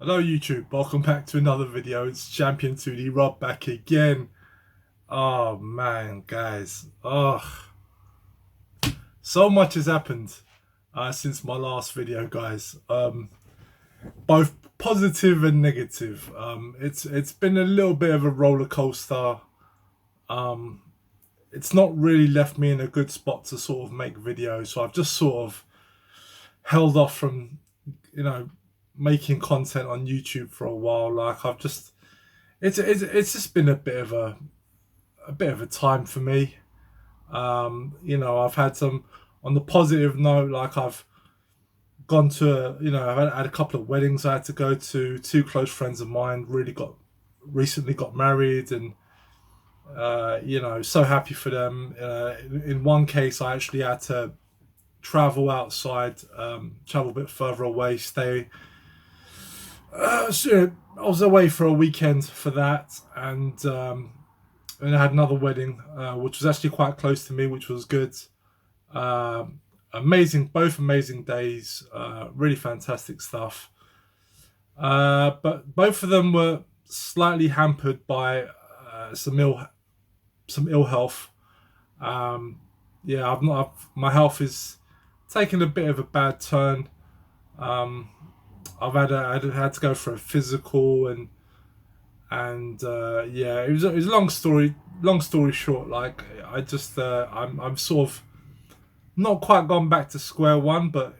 Hello YouTube, welcome back to another video. It's Champion 2D Rob back again. Oh man, guys. So much has happened since my last video, guys. Both positive and negative. It's been a little bit of a roller coaster. It's not really left me in a good spot to sort of make videos, so I've just sort of held off from, making content on YouTube for a while. Like it's just been a bit of a time for me. I've had some, on the positive note, like I've gone to, I've had a couple of weddings I had to go to. Two close friends of mine recently got married, and so happy for them. In one case, I actually had to travel outside, travel a bit further away, stay. So I was away for a weekend for that, and I had another wedding, which was actually quite close to me, which was good. Both amazing days, really fantastic stuff. But both of them were slightly hampered by some ill health. My health is taking a bit of a bad turn. I had to go for a physical, and it was a long story. Long story short, like I'm sort of not quite gone back to square one, but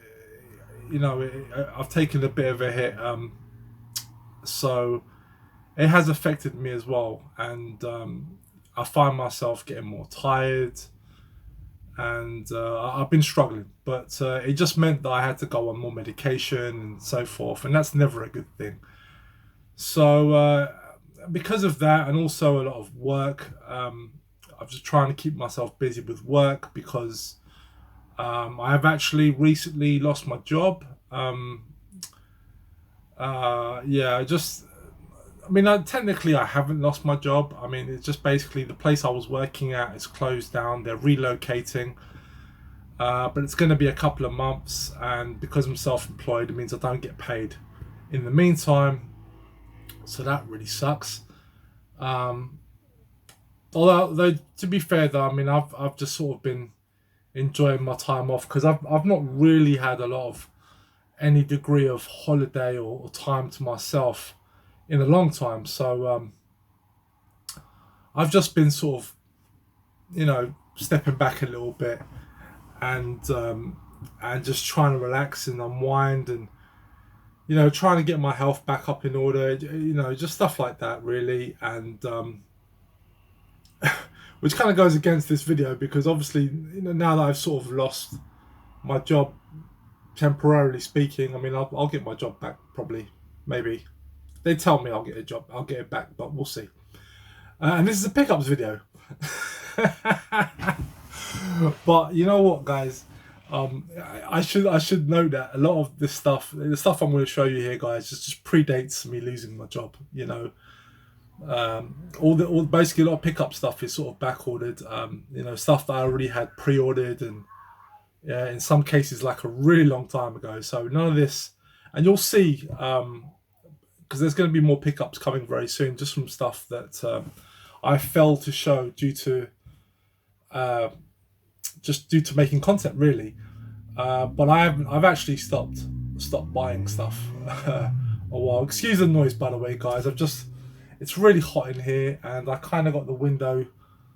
I've taken a bit of a hit, so it has affected me as well, and I find myself getting more tired, and I've been struggling, but it just meant that I had to go on more medication and so forth, and that's never a good thing. So because of that, and also a lot of work, I'm just trying to keep myself busy with work, because I have actually recently lost my job. Technically I haven't lost my job. I mean, it's just basically the place I was working at is closed down. They're relocating, but it's going to be a couple of months, and because I'm self-employed, it means I don't get paid in the meantime. So that really sucks. Although to be fair though, I mean, I've just sort of been enjoying my time off, because I've not really had a lot of any degree of holiday or time to myself in a long time. So I've just been sort of, stepping back a little bit, and just trying to relax and unwind, and trying to get my health back up in order. Just stuff like that, really. And which kind of goes against this video, because obviously, now that I've sort of lost my job, temporarily speaking, I mean, I'll get my job back, probably, maybe. They tell me I'll get a job, I'll get it back, but we'll see. And this is a pickups video. But you know what, guys? I should know that a lot of this stuff, the stuff I'm going to show you here, guys, just predates me losing my job. Basically a lot of pickup stuff is sort of back ordered. Stuff that I already had pre-ordered, and in some cases like a really long time ago. So none of this, and you'll see, because there's going to be more pickups coming very soon, just from stuff that I failed to show due to making content, really. But I've actually stopped buying stuff a while. Excuse the noise, by the way, guys. It's really hot in here, and I kind of got the window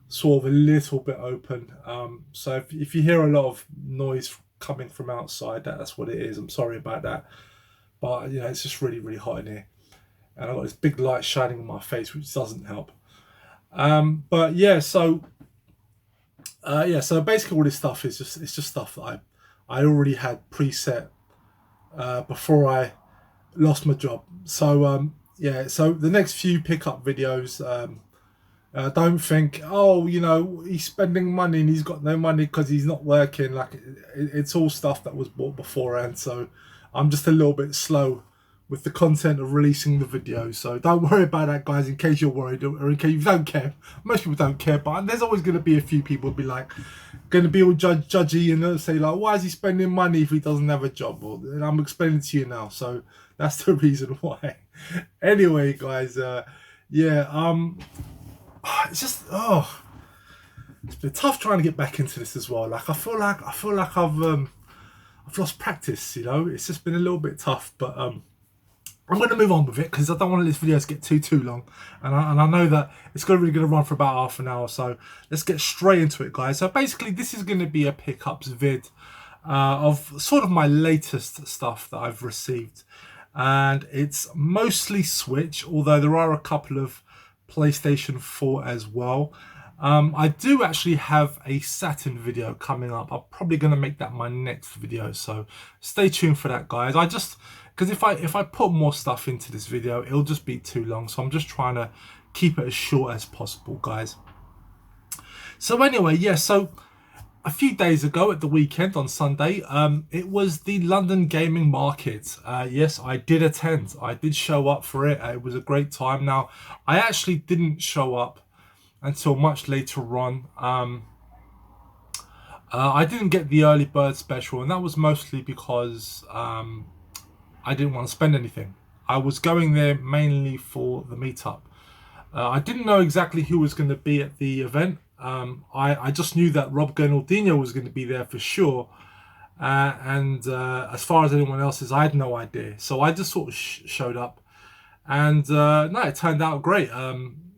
sort of a little bit open. So if you hear a lot of noise coming from outside, that's what it is. I'm sorry about that. But it's just really, really hot in here, and I've got this big light shining on my face, which doesn't help. So basically all this stuff is just stuff that I already had preset before I lost my job. So so the next few pickup videos, don't think, oh, he's spending money and he's got no money because he's not working. Like, it's all stuff that was bought beforehand. So I'm just a little bit slow with the content of releasing the video. So don't worry about that, guys, in case you're worried or in case you don't care. Most people don't care, but there's always going to be a few people who be like, going to be all judgy and say like, why is he spending money if he doesn't have a job? Well, and I'm explaining to you now, so that's the reason why. Anyway, guys, yeah, it's just it's been tough trying to get back into this as well. Like I feel like I've lost practice, you know. It's just been a little bit tough, but I'm going to move on with it because I don't want this video to get too long, and I know that it's really going to run for about half an hour. So let's get straight into it, guys. So basically, this is going to be a pickups vid of sort of my latest stuff that I've received, and it's mostly Switch, although there are a couple of PlayStation 4 as well. I do actually have a Saturn video coming up. I'm probably going to make that my next video, so stay tuned for that, guys. Because if I put more stuff into this video, it'll just be too long, so I'm just trying to keep it as short as possible, guys. So anyway, yeah, so a few days ago at the weekend on Sunday, it was the London gaming market. Yes, I did attend. I did show up for it. It was a great time. Now, I actually didn't show up until much later on. I didn't get the early bird special, and that was mostly because I didn't want to spend anything. I was going there mainly for the meetup. I didn't know exactly who was going to be at the event. I just knew that Rob Gernaldinho was going to be there for sure. And as far as anyone else is, I had no idea. So I just sort of showed up. And no, it turned out great.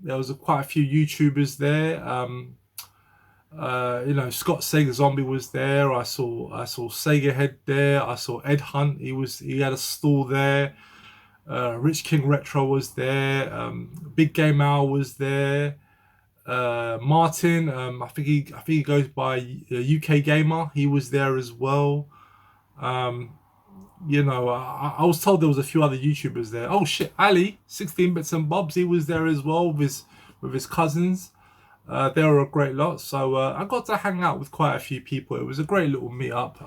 There was quite a few YouTubers there. You know, Scott Sega Zombie was there. I saw Sega Head there. I saw Ed Hunt. He had a stall there. Rich King Retro was there. Big Game Owl was there. Martin, I think he goes by UK Gamer. He was there as well. You know, I was told there was a few other YouTubers there. Oh shit, Ali, 16 Bits and Bobs, he was there as well with his cousins. They were a great lot. So I got to hang out with quite a few people. It was a great little meetup.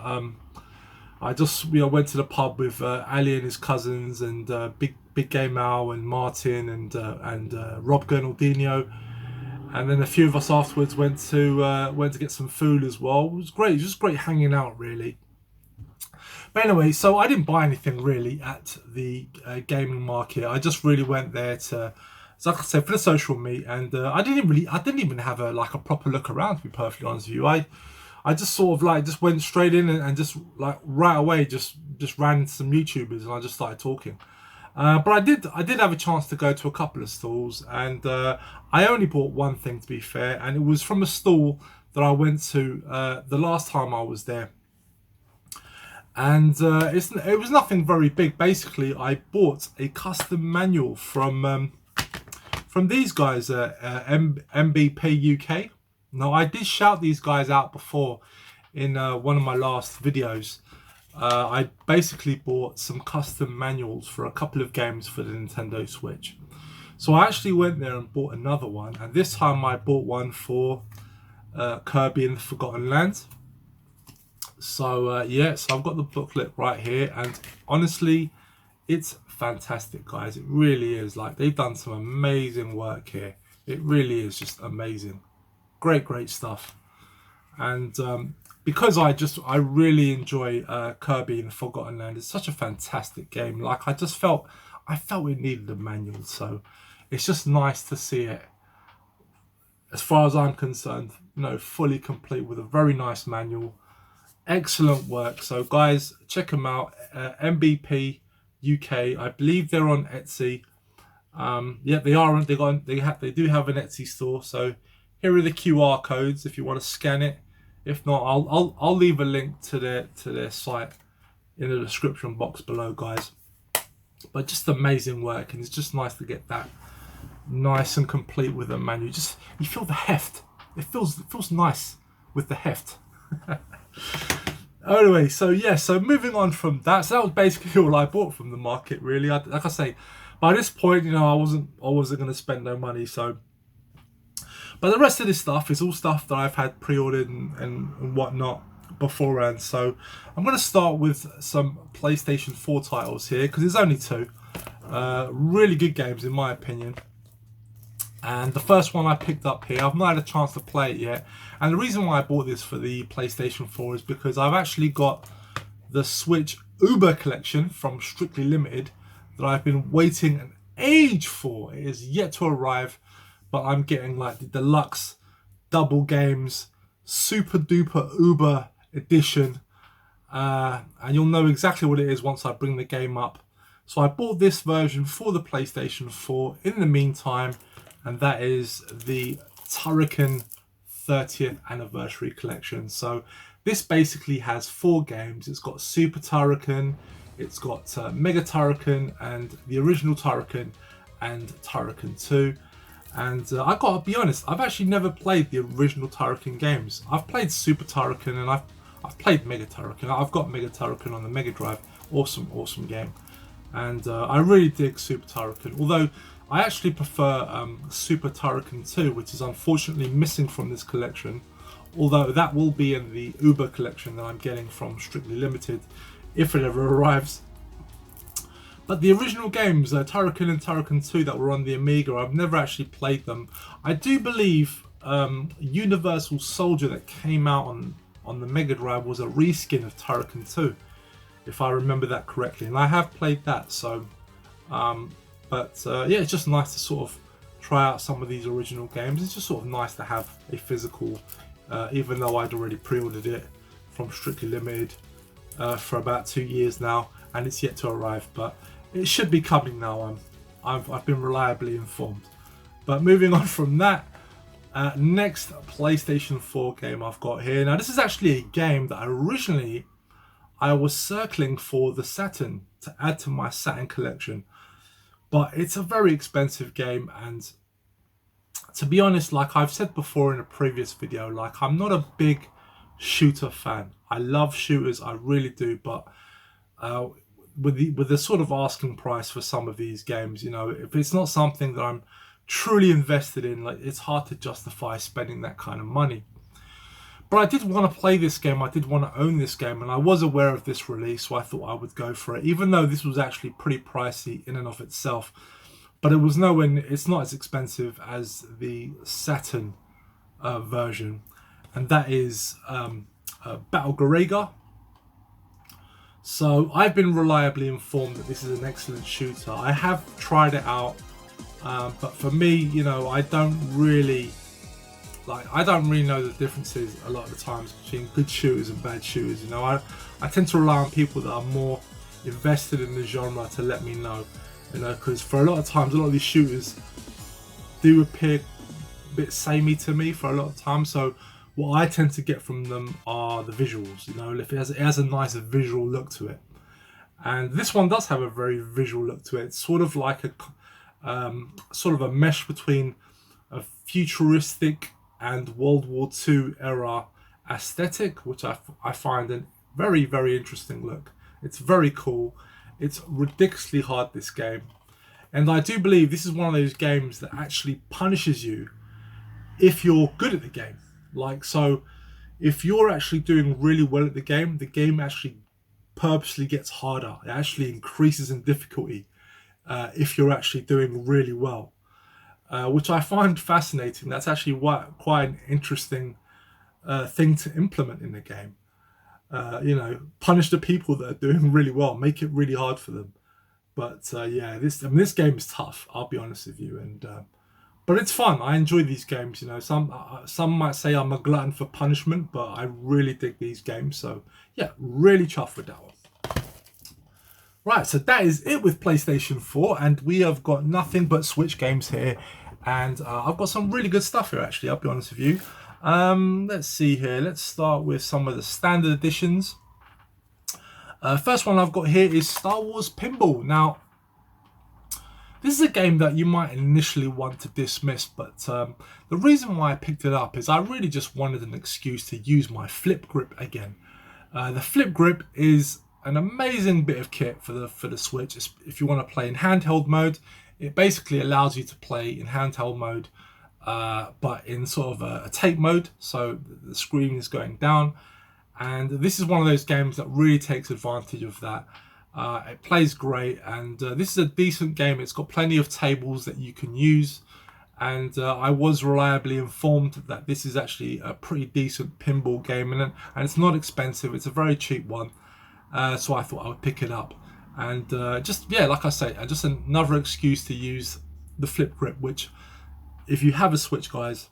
I just went to the pub with Ali and his cousins, and Big Game Owl and Martin and Rob Gernaldinho. And then a few of us afterwards went to get some food as well. It was great. It was just great hanging out, really. But anyway, so I didn't buy anything really at the gaming market. I just really went there to, so like I said, for the social meet, and I didn't even have a proper look around, to be perfectly honest with you. I just sort of just went straight in and just like right away just ran into some YouTubers and I just started talking. But I did have a chance to go to a couple of stalls, and I only bought one thing, to be fair, and it was from a stall that I went to the last time I was there. And it was nothing very big. Basically, I bought a custom manual from these guys, MBP UK. Now, I did shout these guys out before in one of my last videos. I basically bought some custom manuals for a couple of games for the Nintendo Switch. So I actually went there and bought another one, and this time I bought one for Kirby and the Forgotten Land. So yeah, so I've got the booklet right here, and honestly, it's fantastic, guys. It really is. Like, they've done some amazing work here. It really is just amazing. Great stuff. And because I really enjoy Kirby and the Forgotten Land. It's such a fantastic game. Like, I felt it needed a manual, so it's just nice to see it, as far as I'm concerned, you know, fully complete with a very nice manual. Excellent work. So guys, check them out. MBP UK. I believe they're on Etsy. Yeah, they are. They do have an Etsy store. So here are the QR codes if you want to scan it. If not, I'll leave a link to their site in the description box below, guys. But just amazing work, and it's just nice to get that nice and complete with a manual. You feel the heft. It feels nice with the heft. Anyway, so yeah, so moving on from that, so that was basically all I bought from the market, really. Like I say, by this point, you know, I wasn't going to spend no money. So, but the rest of this stuff is all stuff that I've had pre-ordered and whatnot. beforehand. So I'm going to start with some PlayStation 4 titles here, because there's only two. Really good games in my opinion. And the first one I picked up here, I've not had a chance to play it yet. And the reason why I bought this for the PlayStation 4 is because I've actually got the Switch Uber collection from Strictly Limited that I've been waiting an age for. It is yet to arrive, but I'm getting like the deluxe double games, super duper Uber edition. And you'll know exactly what it is once I bring the game up. So I bought this version for the PlayStation 4 in the meantime, and that is the Turrican 30th Anniversary Collection. So this basically has 4 games. It's got Super Turrican, it's got Mega Turrican, and the original Turrican, and Turrican 2. And I gotta be honest, I've actually never played the original Turrican games. I've played Super Turrican and I've played Mega Turrican. I've got Mega Turrican on the Mega Drive. Awesome game. And I really dig Super Turrican. Although I actually prefer Super Turrican 2, which is unfortunately missing from this collection. Although that will be in the Uber collection that I'm getting from Strictly Limited, if it ever arrives. But the original games, Turrican and Turrican 2 that were on the Amiga, I've never actually played them. I do believe Universal Soldier that came out on the Mega Drive was a reskin of Turrican 2, if I remember that correctly. And I have played that, so... yeah, it's just nice to sort of try out some of these original games. It's just sort of nice to have a physical, even though I'd already pre-ordered it from Strictly Limited for about 2 years now, and it's yet to arrive, but it should be coming now. I've been reliably informed. But moving on from that, next PlayStation 4 game I've got here. Now this is actually a game that originally I was circling for the Saturn to add to my Saturn collection. But it's a very expensive game, and to be honest, like I've said before in a previous video, like I'm not a big shooter fan. I love shooters, I really do, but with the sort of asking price for some of these games, you know, if it's not something that I'm truly invested in, like it's hard to justify spending that kind of money. But I did want to play this game, I did want to own this game, and I was aware of this release, so I thought I would go for it, even though this was actually pretty pricey in and of itself. But it was it's not as expensive as the Saturn version, and that is Battlegrounds. So I've been reliably informed that this is an excellent shooter. I have tried it out, but for me, you know, I don't really know the differences a lot of the times between good shooters and bad shooters. You know, I tend to rely on people that are more invested in the genre to let me know. You know, because for a lot of times, a lot of these shooters do appear a bit samey to me for a lot of times. So what I tend to get from them are the visuals. You know, if it has a nice visual look to it, and this one does have a very visual look to it. It's sort of like a mesh between a futuristic and World War II era aesthetic, which I find a very, very interesting look. It's very cool. It's ridiculously hard, this game. And I do believe this is one of those games that actually punishes you if you're good at the game. Like, so if you're actually doing really well at the game actually purposely gets harder. It actually increases in difficulty if you're actually doing really well. Which I find fascinating. That's actually quite an interesting thing to implement in the game. You know, punish the people that are doing really well, make it really hard for them. But yeah, this game is tough, I'll be honest with you, and but it's fun. I enjoy these games. You know, some might say I'm a glutton for punishment, but I really dig these games. So yeah, really chuffed with that one. Right, so that is it with PlayStation 4, and we have got nothing but Switch games here, and I've got some really good stuff here actually, I'll be honest with you. Let's see here, let's start with some of the standard editions. First one I've got here is Star Wars Pinball. Now, this is a game that you might initially want to dismiss, but the reason why I picked it up is I really just wanted an excuse to use my flip grip again. The flip grip is an amazing bit of kit for the Switch. If you want to play in handheld mode, it basically allows you to play in handheld mode, but in sort of a tape mode, so the screen is going down, and this is one of those games that really takes advantage of that. It plays great, and this is a decent game. It's got plenty of tables that you can use, and I was reliably informed that this is actually a pretty decent pinball game, and it's not expensive. It's a very cheap one, so I thought I would pick it up. And just, yeah, like I say, just another excuse to use the flip grip, which, if you have a Switch, guys,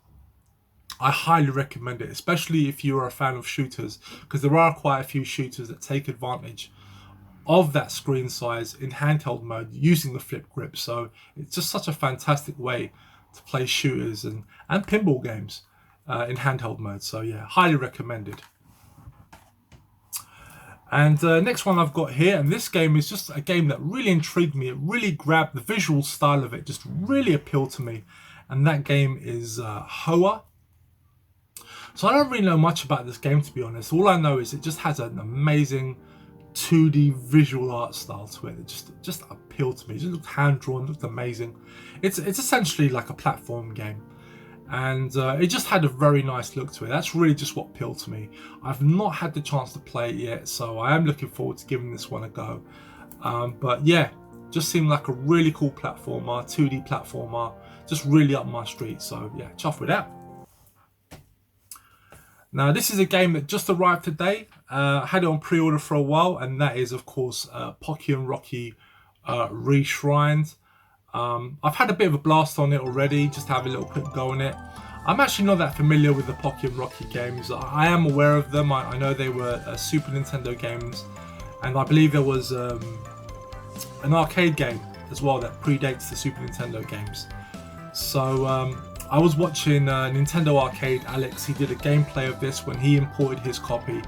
I highly recommend it, especially if you are a fan of shooters, because there are quite a few shooters that take advantage of that screen size in handheld mode using the flip grip. So it's just such a fantastic way to play shooters and pinball games in handheld mode. So yeah, highly recommended. And next one I've got here, and this game is just a game that really intrigued me. It really grabbed the visual style of it, just really appealed to me. And that game is Hoa. So I don't really know much about this game, to be honest. All I know is it just has an amazing 2D visual art style to it. It just appealed to me. It just looked hand-drawn, looked amazing. It's essentially like a platform game. And it just had a very nice look to it. That's really just what appealed to me. I've not had the chance to play it yet, so I am looking forward to giving this one a go. But yeah, just seemed like a really cool platformer, 2D platformer, just really up my street. So yeah, chuffed with that. Now this is a game that just arrived today. Had it on pre-order for a while, and that is of course Pocky and Rocky Reshrined. I've had a bit of a blast on it already, just to have a little quick go on it. I'm actually not that familiar with the Pocky and Rocky games. I am aware of them. I know they were Super Nintendo games, and I believe there was an arcade game as well that predates the Super Nintendo games. So I was watching Nintendo Arcade Alex. He did a gameplay of this when he imported his copy,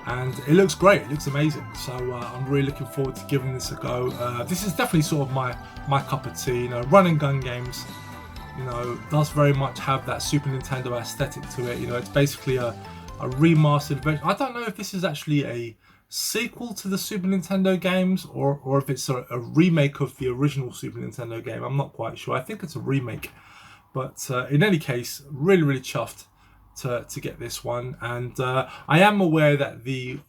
and it looks great. It looks amazing. So I'm really looking forward to giving this a go. This is definitely sort of my cup of tea. You know, run and gun games, you know, does very much have that Super Nintendo aesthetic to it. You know, it's basically a remastered version. I don't know if this is actually a sequel to the Super Nintendo games or if it's a remake of the original Super Nintendo game. I'm not quite sure. I think it's a remake. But in any case, really, really chuffed to get this one. And I am aware that the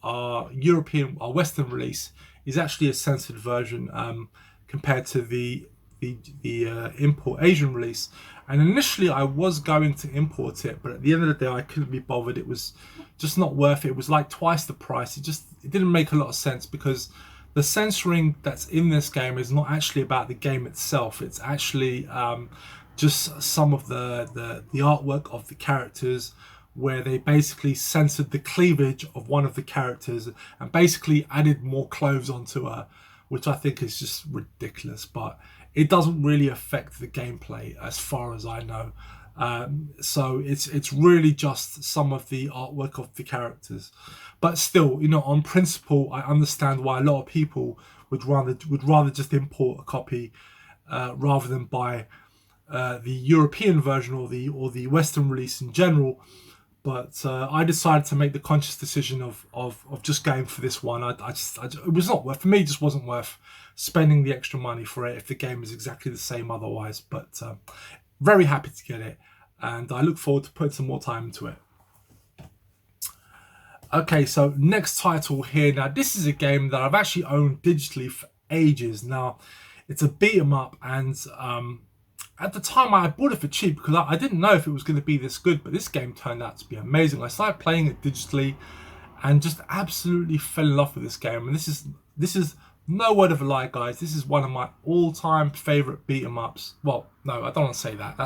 European, Western release is actually a censored version compared to the import Asian release. And initially I was going to import it, but at the end of the day I couldn't be bothered. It was just not worth it. It was like twice the price. It didn't make a lot of sense, because the censoring that's in this game is not actually about the game itself. It's actually just some of the artwork of the characters, where they basically censored the cleavage of one of the characters and basically added more clothes onto her, which I think is just ridiculous. But it doesn't really affect the gameplay as far as I know. So it's really just some of the artwork of the characters. But still, you know, on principle, I understand why a lot of people would rather just import a copy rather than buy the European version or the Western release in general. But I decided to make the conscious decision of just going for this one. It was not worth, for me, it just wasn't worth spending the extra money for it if the game is exactly the same otherwise. But very happy to get it, and I look forward to putting some more time into it. Okay, so next title here. Now this is a game that I've actually owned digitally for ages now. It's a beat 'em up, and at the time I bought it for cheap because I didn't know if it was going to be this good, but this game turned out to be amazing. I started playing it digitally and just absolutely fell in love with this game. And this is no word of a lie, guys. This is one of my all-time favorite beat 'em ups. Well, no, I don't want to say that.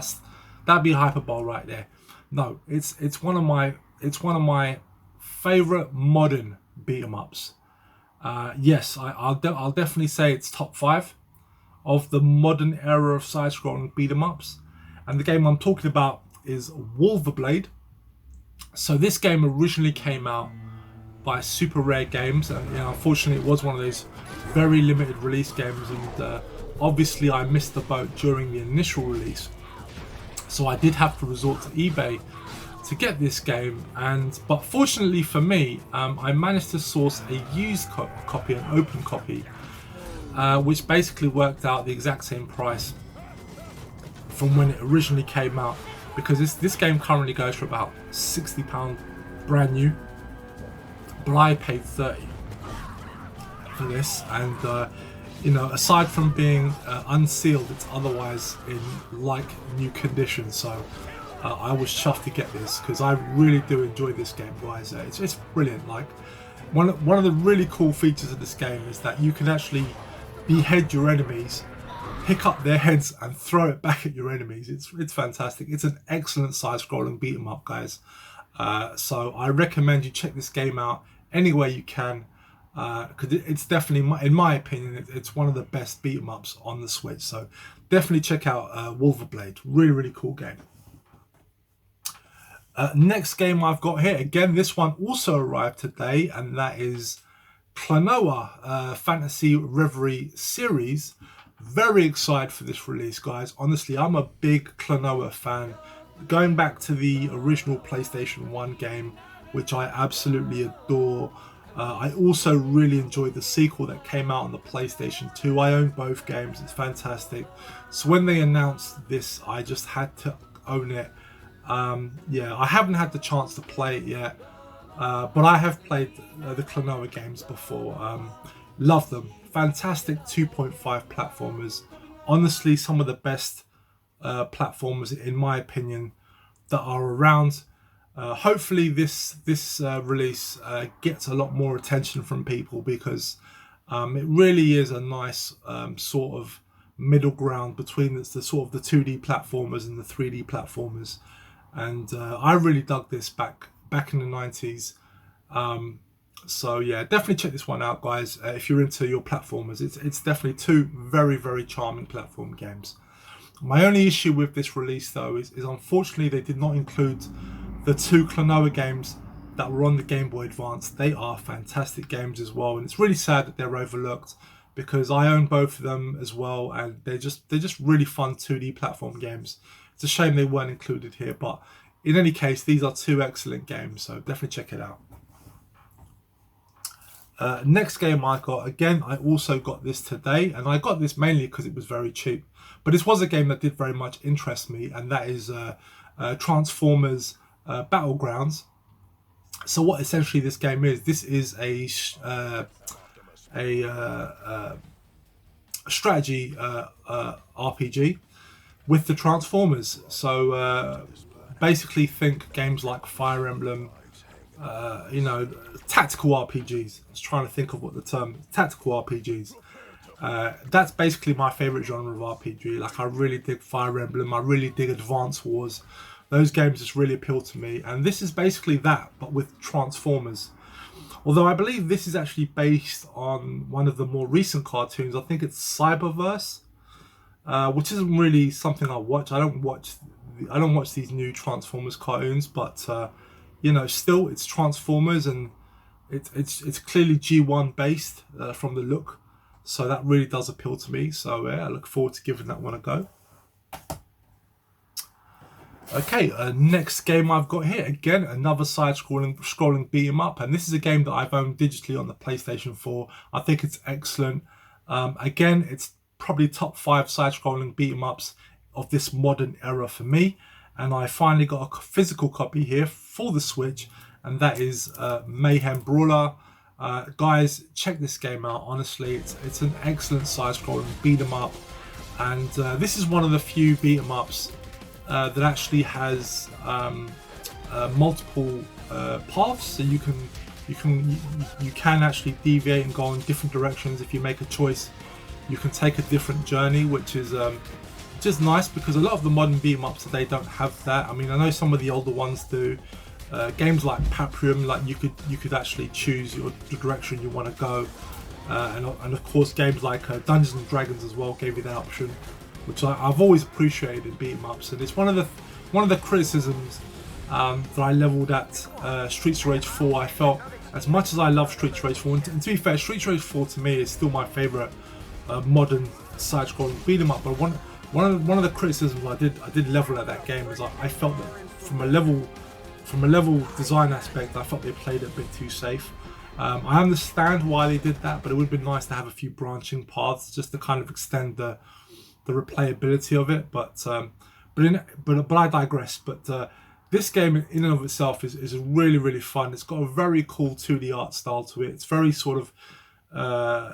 That'd be hyperbole right there. No, it's one of my favorite modern beat 'em ups. Yes, I'll definitely say it's top 5 of the modern era of side-scrolling beat 'em ups, and the game I'm talking about is Wolverblade. So this game originally came out by Super Rare Games, and you know, unfortunately it was one of those very limited release games, and obviously I missed the boat during the initial release, so I did have to resort to eBay to get this game. But fortunately for me, I managed to source a used copy, an open copy, which basically worked out the exact same price from when it originally came out, because this game currently goes for about £60 brand new. but I paid 30 for this, and you know, aside from being unsealed, it's otherwise in like new condition. So I was chuffed to get this because I really do enjoy this game, guys. It's brilliant. Like one of the really cool features of this game is that you can actually behead your enemies, pick up their heads and throw it back at your enemies. It's fantastic. It's an excellent side-scrolling beat 'em up, guys. So I recommend you check this game out any way you can, because it's definitely, in my opinion, it's one of the best beat 'em ups on the Switch. So definitely check out Wolverblade. Really cool game. Next game I've got here, again, this one also arrived today, and that is Klonoa Fantasy Reverie series. Very excited for this release, guys. Honestly, I'm a big Klonoa fan. Going back to the original PlayStation 1 game, which I absolutely adore. I also really enjoyed the sequel that came out on the PlayStation 2. I own both games. It's fantastic. So when they announced this, I just had to own it. Yeah, I haven't had the chance to play it yet, but I have played the Klonoa games before. Love them. Fantastic 2.5 platformers. Honestly, some of the best platformers, in my opinion, that are around. Hopefully this release gets a lot more attention from people, because it really is a nice sort of middle ground between the sort of the 2D platformers and the 3D platformers. And I really dug this back in the 90s. So yeah, definitely check this one out, guys. If you're into your platformers, it's definitely two very charming platform games. My only issue with this release, though, is unfortunately they did not include the two Klonoa games that were on the Game Boy Advance. They are fantastic games as well, and it's really sad that they're overlooked, because I own both of them as well, and they're just really fun 2D platform games. It's a shame they weren't included here, but in any case, these are two excellent games, so definitely check it out. Next game I got, again, I also got this today, and I got this mainly because it was very cheap. But this was a game that did very much interest me, and that is Transformers Battlegrounds. So what essentially this game is, this is a strategy RPG with the Transformers. So basically think games like Fire Emblem, you know, tactical RPGs. I was trying to think of what the term, tactical RPGs. That's basically my favorite genre of RPG. Like, I really dig Fire Emblem, I really dig Advance Wars. Those games just really appeal to me, and this is basically that, but with Transformers. Although I believe this is actually based on one of the more recent cartoons. I think it's Cyberverse, which isn't really something I watch. I don't watch these new Transformers cartoons, but you know, still it's Transformers, and it's clearly G1 based from the look, so that really does appeal to me. So yeah, I look forward to giving that one a go. Okay, next game I've got here, again another scrolling beat 'em up, and this is a game that I've owned digitally on the PlayStation 4. I think it's excellent. Again, it's probably top 5 side-scrolling beat 'em ups of this modern era for me, and I finally got a physical copy here for the Switch, and that is Mayhem Brawler. Guys, check this game out. Honestly, it's an excellent side-scrolling beat 'em up, and this is one of the few beat 'em ups that actually has multiple paths, so you can actually deviate and go in different directions. If you make a choice, you can take a different journey, which is just nice, because a lot of the modern beat 'em ups today don't have that. I mean, I know some of the older ones do. Games like Paprium, like you could actually choose the direction you want to go, and of course games like Dungeons and Dragons as well gave you that option, which I've always appreciated in beat 'em ups. And it's one of the criticisms that I levelled at Streets of Rage 4. I felt, as much as I love Streets of Rage 4, and to be fair, Streets of Rage 4 to me is still my favourite modern side-scrolling beat 'em up. But one of the criticisms I did level at that game is I felt that from a level design aspect, I felt they played it a bit too safe. I understand why they did that, but it would have been nice to have a few branching paths just to kind of extend the replayability of it. But I digress. But this game in and of itself is really, really fun. It's got a very cool 2D art style to it. It's very sort of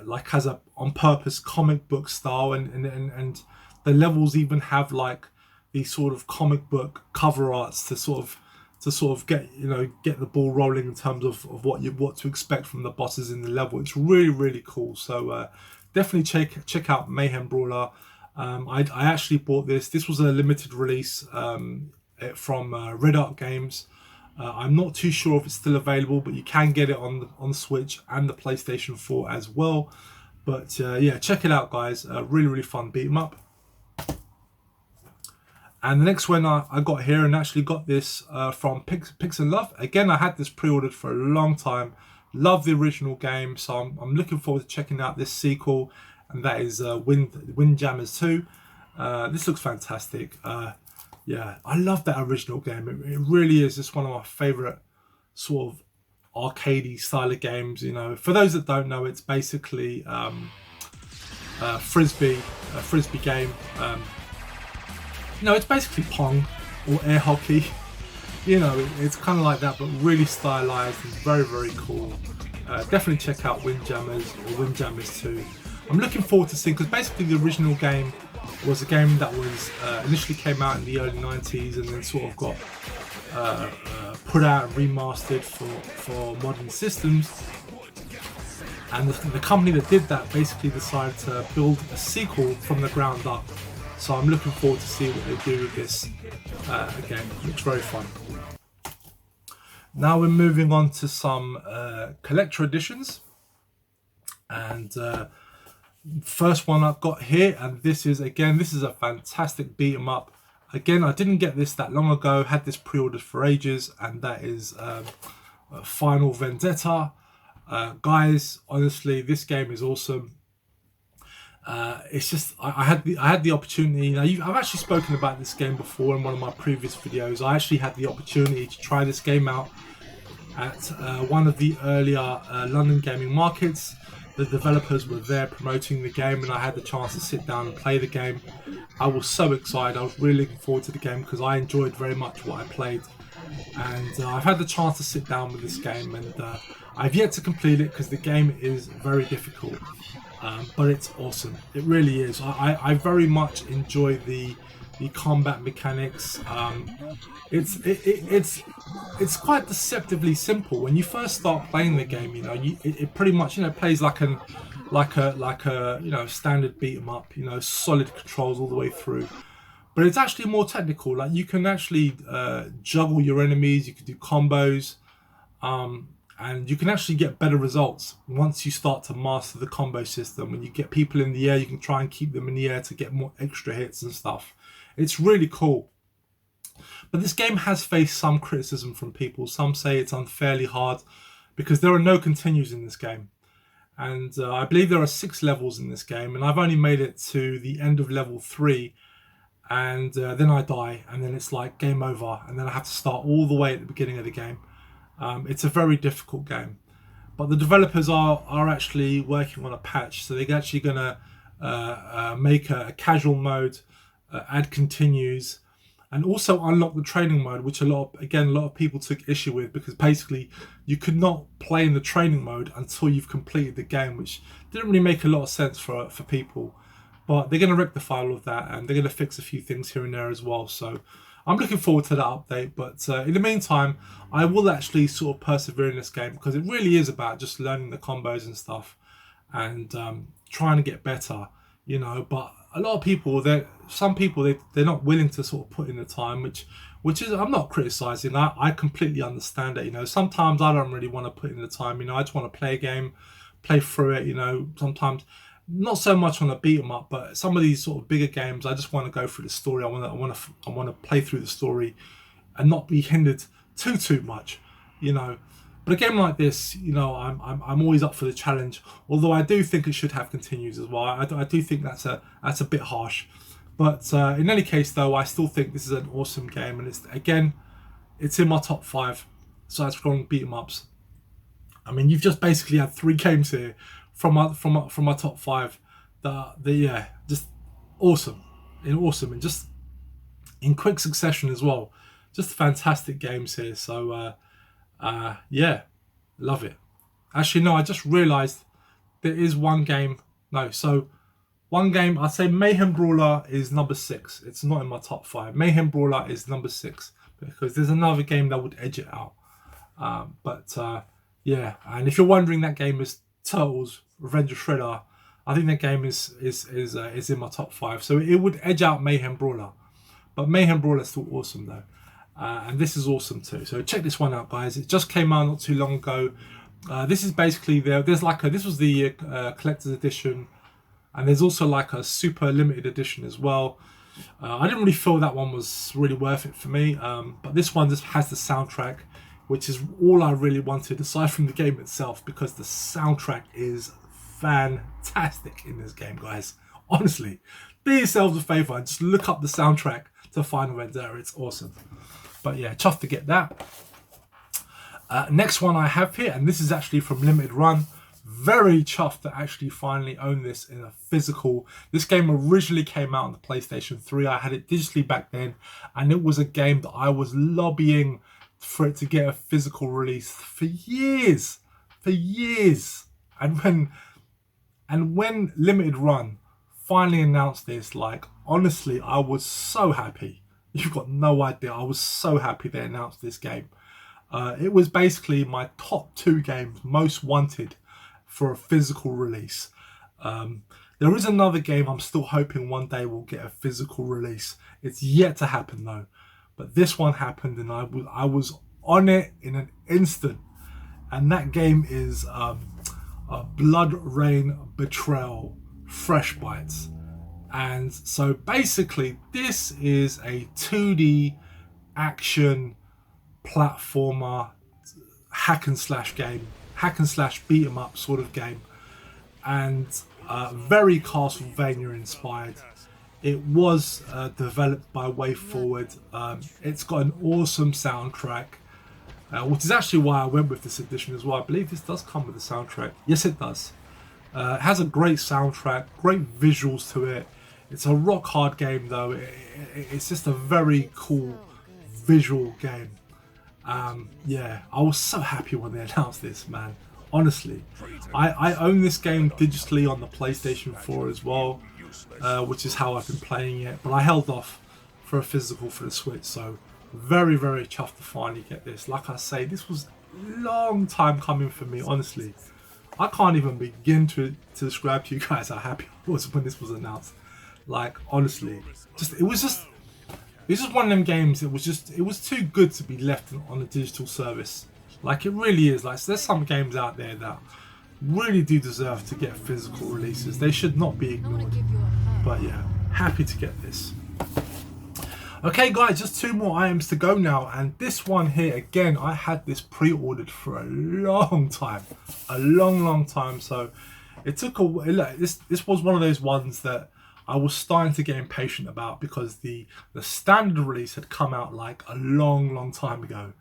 like has a on purpose comic book style, and the levels even have like these sort of comic book cover arts to sort of get the ball rolling in terms of what to expect from the bosses in the level. It's really, really cool. So definitely check out Mayhem Brawler. I actually bought this. This was a limited release from Red Art Games. I'm not too sure if it's still available, but you can get it on Switch and the PlayStation 4 as well. But yeah, check it out, guys. Really, really fun beat 'em up. And the next one I got here, and actually got this from Pix and Love. Again, I had this pre-ordered for a long time. Love the original game, so I'm looking forward to checking out this sequel, and that is Windjammers 2. This looks fantastic. Yeah, I love that original game. It really is just one of my favourite sort of arcadey style of games. You know, for those that don't know, it's basically a frisbee game. You know, it's basically Pong or air hockey. You know, it's kind of like that, but really stylized and very, very cool. Definitely check out Windjammers or Windjammers 2. I'm looking forward to seeing, because basically the original game was a game that was initially came out in the early 90s and then sort of got put out and remastered for modern systems. And the company that did that basically decided to build a sequel from the ground up. So I'm looking forward to see what they do with this. Again, it looks very fun. Now we're moving on to some collector editions. And first one I've got here, and this is a fantastic beat 'em up. Again, I didn't get this that long ago, had this pre-ordered for ages, and that is Final Vendetta. Guys, honestly, this game is awesome. It's just I had the opportunity. You know, I've actually spoken about this game before in one of my previous videos. I actually had the opportunity to try this game out at one of the earlier London gaming markets. The developers were there promoting the game, and I had the chance to sit down and play the game. I was so excited. I was really looking forward to the game because I enjoyed very much what I played. And I've had the chance to sit down with this game, and I've yet to complete it because the game is very difficult. But it's awesome. It really is. I very much enjoy the combat mechanics. It's quite deceptively simple when you first start playing the game. You know, it pretty much plays like a standard beat 'em up. You know, solid controls all the way through. But it's actually more technical. Like you can actually juggle your enemies. You can do combos. And you can actually get better results once you start to master the combo system. When you get people in the air, you can try and keep them in the air to get more extra hits and stuff. It's really cool. But this game has faced some criticism from people. Some say it's unfairly hard because there are no continues in this game. And I believe there are 6 levels in this game, and I've only made it to the end of level 3. And then I die, and then it's like game over. And then I have to start all the way at the beginning of the game. It's a very difficult game, but the developers are actually working on a patch, so they're actually going to make a casual mode, add continues, and also unlock the training mode, which a lot of people took issue with, because basically you could not play in the training mode until you've completed the game, which didn't really make a lot of sense for people. But they're going to rectify all of that, and they're going to fix a few things here and there as well. So I'm looking forward to that update, but in the meantime, I will actually sort of persevere in this game because it really is about just learning the combos and stuff and trying to get better, you know. But a lot of people, some people, they're not willing to sort of put in the time, which is, I'm not criticizing. I completely understand it, you know. Sometimes I don't really want to put in the time, you know. I just want to play a game, play through it, you know. Sometimes not so much on a beat 'em up, but some of these sort of bigger games, I just want to go through the story. I want to play through the story and not be hindered too much, you know. But a game like this, you know, I'm always up for the challenge. Although I do think it should have continues as well. I do think that's a bit harsh. But in any case, though, I still think this is an awesome game, and it's in my top 5. So that's strong beat 'em ups. I mean, you've just basically had 3 games here from my top 5 that just awesome and just in quick succession as well. just fantastic games here. So yeah, love it. Actually, no, I just realised there is one game. No, so one game, I'd say Mayhem Brawler is number 6. It's not in my top 5. Mayhem Brawler is number 6 because there's another game that would edge it out. Yeah, and if you're wondering, that game is Turtles Revenge of Shredder. I think that game is in my top 5. So it would edge out Mayhem Brawler. But Mayhem Brawler is still awesome though. And this is awesome too. So check this one out, guys. It just came out not too long ago. This is basically this was the collector's edition. And there's also like a super limited edition as well. I didn't really feel that one was really worth it for me. But this one just has the soundtrack, which is all I really wanted aside from the game itself, because the soundtrack is fantastic in this game, guys. Honestly, do yourselves a favor and just look up the soundtrack to Final Vendetta. It's awesome. But yeah, chuffed to get that. Next one I have here, and this is actually from Limited Run. Very chuffed to actually finally own this in a physical. This game originally came out on the PlayStation 3. I had it digitally back then, and it was a game that I was lobbying for it to get a physical release for years. And when Limited Run finally announced this, like, honestly, I was so happy. You've got no idea. I was so happy they announced this game. It was basically my top 2 games most wanted for a physical release. There is another game I'm still hoping one day will get a physical release. It's yet to happen though. But this one happened, and I was on it in an instant. And that game is Blood Rain Betrayal Fresh Bites. And so basically this is a 2D action platformer hack and slash game, hack and slash beat 'em up sort of game, and very Castlevania inspired. It was developed by Way Forward. It's got an awesome soundtrack, which is actually why I went with this edition as well. I believe this does come with a soundtrack. Yes, it does. It has a great soundtrack, great visuals to it. It's a rock hard game though. It's just a very cool visual game. Yeah, I was so happy when they announced this, man. Honestly, I own this game digitally on the PlayStation 4 as well, which is how I've been playing it. But I held off for a physical for the Switch, so very, very chuffed to finally get this. Like I say, this was a long time coming for me, honestly. I can't even begin to describe to you guys how happy I was when this was announced. Like, honestly, it was just one of them games. It was too good to be left on a digital service. Like, it really is. Like, so there's some games out there that really do deserve to get physical releases. They should not be ignored. But yeah, happy to get this. Okay guys, just 2 more items to go now, and this one here, again, I had this pre-ordered for a long time, so it took a while. This was one of those ones that I was starting to get impatient about, because the standard release had come out like a long time ago,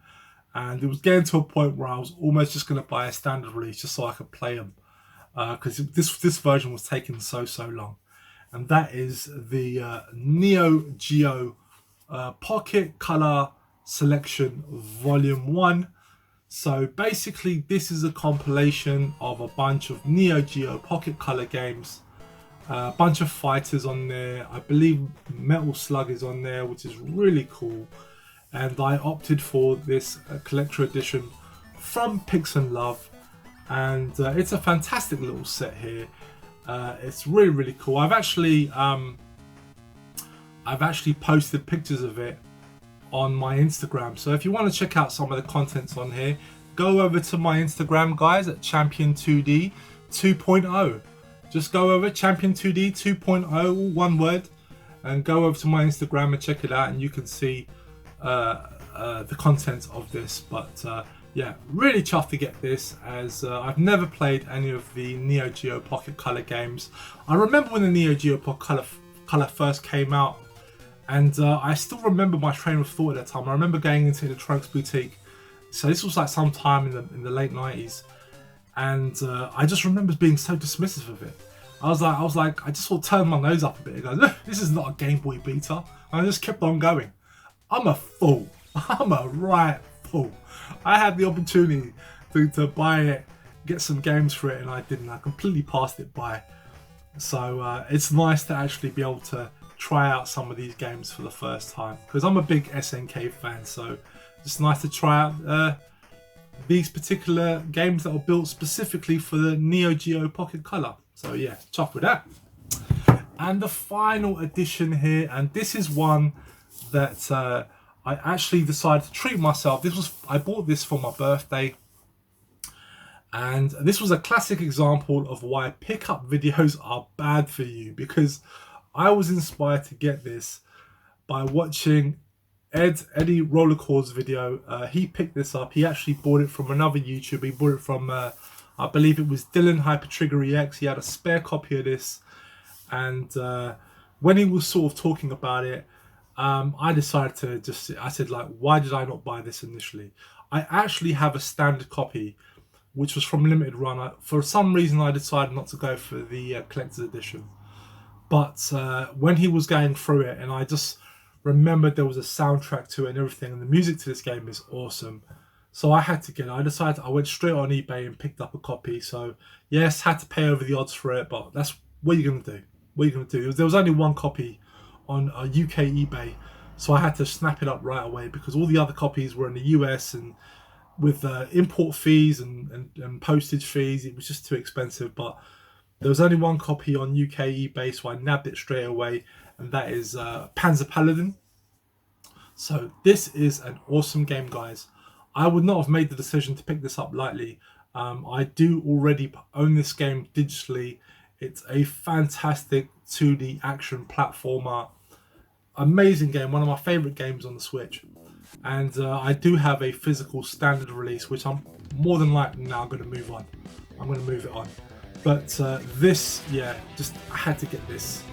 and it was getting to a point where I was almost just going to buy a standard release just so I could play them, because this version was taking so long. And that is the Neo Geo Pocket Color Selection Volume 1. So basically this is a compilation of a bunch of Neo Geo Pocket Color games, a bunch of fighters on there. I believe Metal Slug is on there, which is really cool, and I opted for this collector edition from Pix and Love, and it's a fantastic little set here. It's really cool. I've actually posted pictures of it on my Instagram, so if you want to check out some of the contents on here, go over to my Instagram, guys, at Champion2D 2.0. Just go over Champion2D 2.0, one word, and go over to my Instagram and check it out, and you can see the contents of this. But yeah, really chuffed to get this, as I've never played any of the Neo Geo Pocket Color games. I remember when the Neo Geo Pocket Color first came out, and I still remember my train of thought at that time. I remember going into the Trunks Boutique, so this was like sometime in the late 90s, and I just remember being so dismissive of it. I was like, I just sort of turned my nose up a bit and go, this is not a Game Boy beta, and I just kept on going. I'm a fool. I'm a right fool. I had the opportunity to buy it, get some games for it, and I didn't. I completely passed it by. So it's nice to actually be able to try out some of these games for the first time, because I'm a big SNK fan, so it's nice to try out these particular games that are built specifically for the Neo Geo Pocket Color. So yeah, chuffed with that. And the final edition here, and this is one that I actually decided to treat myself. I bought this for my birthday, and this was a classic example of why pickup videos are bad for you, because I was inspired to get this by watching Eddie Rollercore's video. He picked this up. He actually bought it from another YouTuber. He bought it from, I believe it was Dylan Hypertrigger EX. He had a spare copy of this. And when he was sort of talking about it, I decided to I said, like, why did I not buy this initially? I actually have a standard copy, which was from Limited Run. For some reason, I decided not to go for the collector's edition. But when he was going through it, and I just remembered there was a soundtrack to it and everything, and the music to this game is awesome. So I had to get it. I went straight on eBay and picked up a copy. So yes, had to pay over the odds for it, but that's what you're going to do. What are you going to do? There was only one copy on UK eBay, so I had to snap it up right away, because all the other copies were in the US, and with import fees and postage fees, it was just too expensive. But there was only one copy on UK eBay, so I nabbed it straight away, and that is Panzer Paladin. So this is an awesome game, guys. I would not have made the decision to pick this up lightly. I do already own this game digitally. It's a fantastic 2D action platformer. Amazing game, one of my favourite games on the Switch. And I do have a physical standard release, which I'm more than likely now going to move on. I'm going to move it on. But this, yeah, just I had to get this.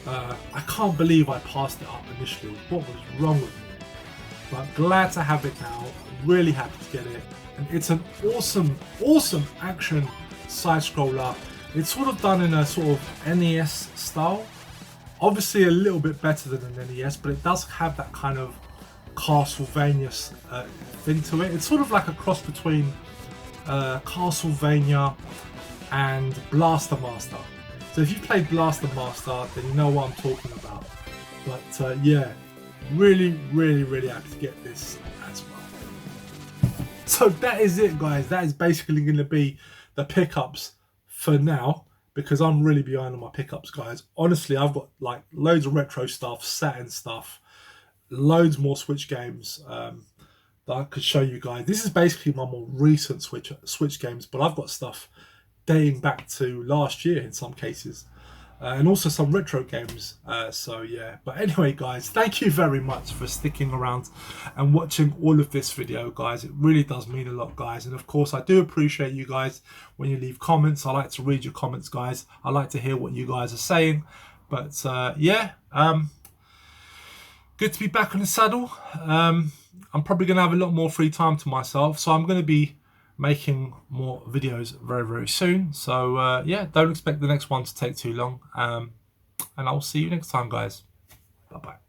I can't believe I passed it up initially. What was wrong with me? But glad to have it now. Really happy to get it. And it's an awesome, awesome action side scroller. It's sort of done in a sort of NES style. Obviously a little bit better than an NES, but it does have that kind of Castlevania thing to it. It's sort of like a cross between Castlevania and Blaster Master. So if you played Blaster Master, then you know what I'm talking about. But yeah, really happy to get this as well. So that is it, guys. That is basically going to be the pickups for now, because I'm really behind on my pickups, guys. Honestly, I've got like loads of retro stuff, Saturn stuff, loads more Switch games that I could show you guys. This is basically my more recent Switch games, but I've got stuff dating back to last year in some cases, and also some retro games. So yeah, but anyway, guys, thank you very much for sticking around and watching all of this video, guys. It really does mean a lot, guys. And of course, I do appreciate you guys when you leave comments. I like to read your comments, guys. I like to hear what you guys are saying. But yeah, good to be back on the saddle. I'm probably going to have a lot more free time to myself, so I'm going to be making more videos very soon. So yeah, don't expect the next one to take too long. And I'll see you next time, guys. Bye bye.